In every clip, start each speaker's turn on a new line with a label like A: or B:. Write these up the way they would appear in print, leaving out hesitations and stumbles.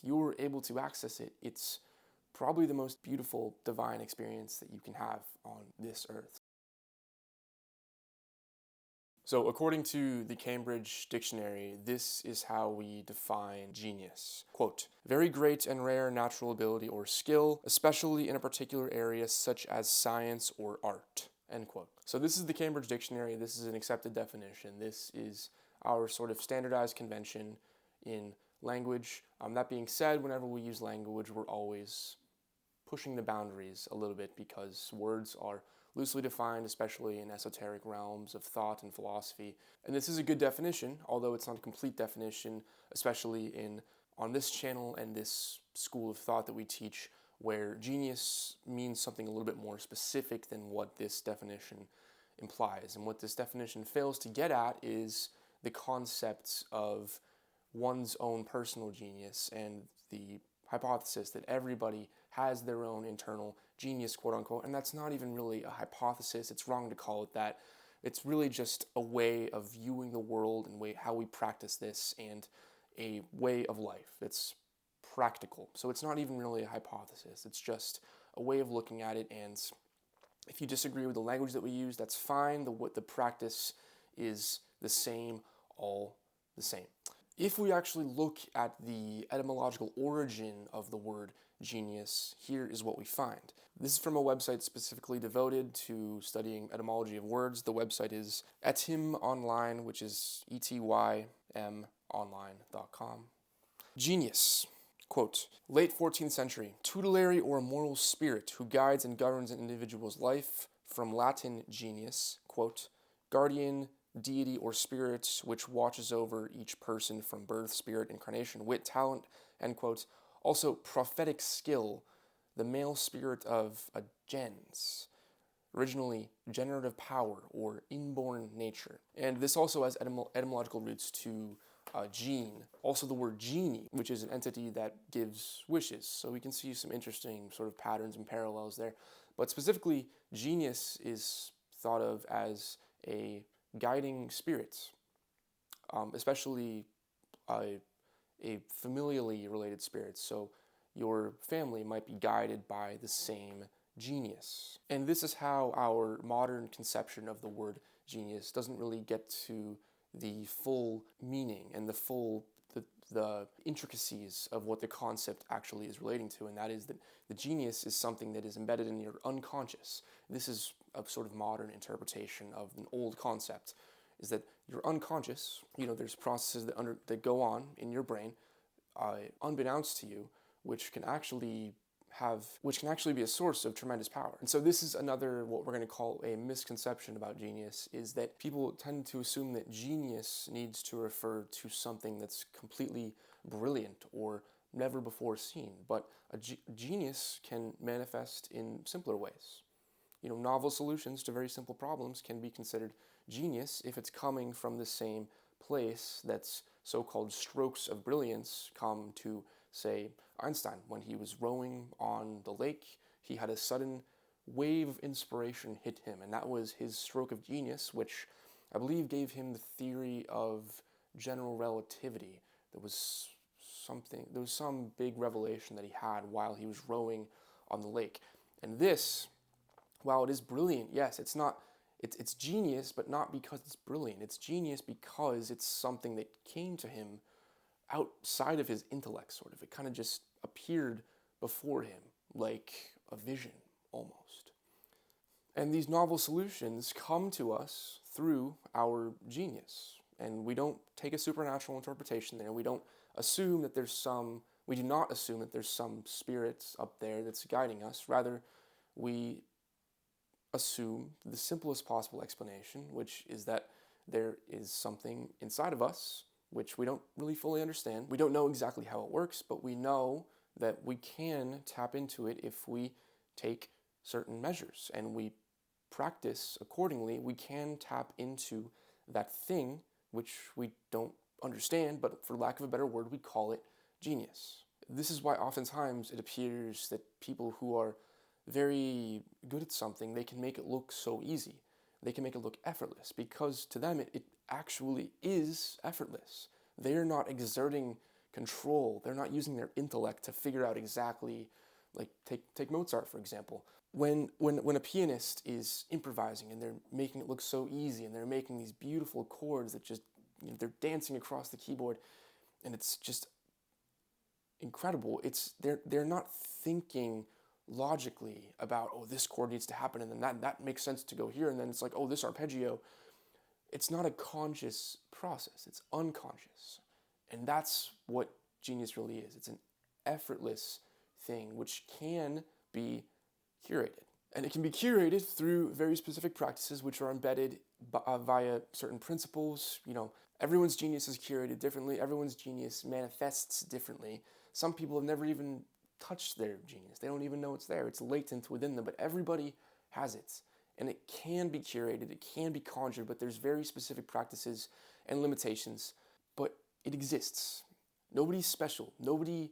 A: you're able to access it, it's probably the most beautiful divine experience that you can have on this earth. So according to the Cambridge Dictionary, this is how we define genius. Quote, very great and rare natural ability or skill, especially in a particular area such as science or art. End quote. So this is the Cambridge Dictionary. This is an accepted definition. This is our sort of standardized convention in language. That being said, whenever we use language, we're always pushing the boundaries a little bit because words are loosely defined, especially in esoteric realms of thought and philosophy. And this is a good definition, although it's not a complete definition, especially on this channel and this school of thought that we teach, where genius means something a little bit more specific than what this definition implies. And what this definition fails to get at is the concepts of one's own personal genius and the hypothesis that everybody has their own internal genius, quote unquote, and that's not even really a hypothesis. It's wrong to call it that. It's really just a way of viewing the world and how we practice this, and a way of life that's practical. So it's not even really a hypothesis. It's just a way of looking at it, and if you disagree with the language that we use, that's fine. The practice is the same, all the same. If we actually look at the etymological origin of the word genius, here is what we find. This is from a website specifically devoted to studying etymology of words. The website is etymonline, which is etymonline.com. Genius. Quote, late 14th century, tutelary or moral spirit who guides and governs an individual's life, from Latin genius, quote, guardian, deity or spirit which watches over each person from birth, spirit, incarnation, wit, talent, end quote. Also, prophetic skill, the male spirit of a gens, originally generative power or inborn nature. And this also has etymological roots to gene, also the word genie, which is an entity that gives wishes. So we can see some interesting sort of patterns and parallels there. But specifically, genius is thought of as a guiding spirit, especially a familially related spirit. So your family might be guided by the same genius. And this is how our modern conception of the word genius doesn't really get to the full meaning and the intricacies of what the concept actually is relating to, and that is that the genius is something that is embedded in your unconscious. This is a sort of modern interpretation of an old concept, is that your unconscious, there's processes that go on in your brain, unbeknownst to you, which can actually be a source of tremendous power. And so this is another, what we're going to call a misconception about genius, is that people tend to assume that genius needs to refer to something that's completely brilliant or never before seen. But a genius can manifest in simpler ways. Novel solutions to very simple problems can be considered genius if it's coming from the same place that's so-called strokes of brilliance come to, say, Einstein. When he was rowing on the lake, he had a sudden wave of inspiration hit him, and that was his stroke of genius, which I believe gave him the theory of general relativity. There was some big revelation that he had while he was rowing on the lake. And this, while it is brilliant, yes, it's genius, but not because it's brilliant. It's genius because it's something that came to him outside of his intellect, sort of. It kind of just appeared before him, like a vision, almost. And these novel solutions come to us through our genius. And we don't take a supernatural interpretation there. We do not assume that there's some spirit up there that's guiding us. Rather, we assume the simplest possible explanation, which is that there is something inside of us which we don't really fully understand. We don't know exactly how it works, but we know that we can tap into it if we take certain measures and we practice accordingly. We can tap into that thing which we don't understand, but for lack of a better word, we call it genius. This is why oftentimes it appears that people who are very good at something, they can make it look so easy. They can make it look effortless, because to them it actually is effortless. They're not exerting control. They're not using their intellect to figure out exactly, like take Mozart, for example. When a pianist is improvising and they're making it look so easy and they're making these beautiful chords that just, they're dancing across the keyboard, and it's just incredible. They're not thinking logically about, oh, this chord needs to happen and then that makes sense to go here, and then it's like, oh, this arpeggio. It's not a conscious process, it's unconscious. And that's what genius really is. It's an effortless thing which can be curated. And it can be curated through very specific practices which are embedded via certain principles. Everyone's genius is curated differently. Everyone's genius manifests differently. Some people have never even touched their genius. They don't even know it's there. It's latent within them, but everybody has it. And it can be curated, it can be conjured, but there's very specific practices and limitations. But it exists. Nobody's special. Nobody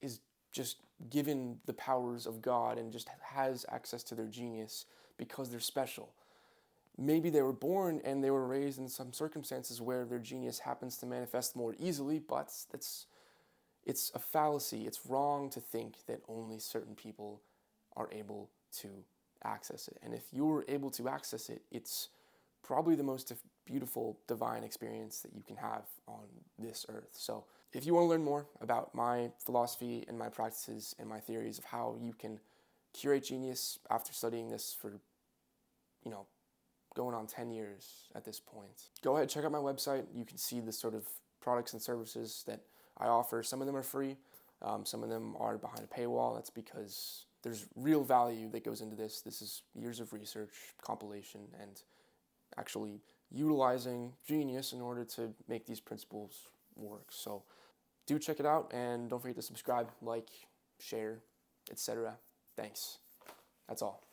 A: is just given the powers of God and just has access to their genius because they're special. Maybe they were born and they were raised in some circumstances where their genius happens to manifest more easily, but it's a fallacy. It's wrong to think that only certain people are able to access it. And if you're able to access it, it's probably the most beautiful divine experience that you can have on this earth. So if you want to learn more about my philosophy and my practices and my theories of how you can curate genius after studying this for, going on 10 years at this point, go ahead, check out my website. You can see the sort of products and services that I offer. Some of them are free. Some of them are behind a paywall. That's because there's real value that goes into this. This is years of research, compilation, and actually utilizing genius in order to make these principles work. So do check it out, and don't forget to subscribe, like, share, etc. Thanks. That's all.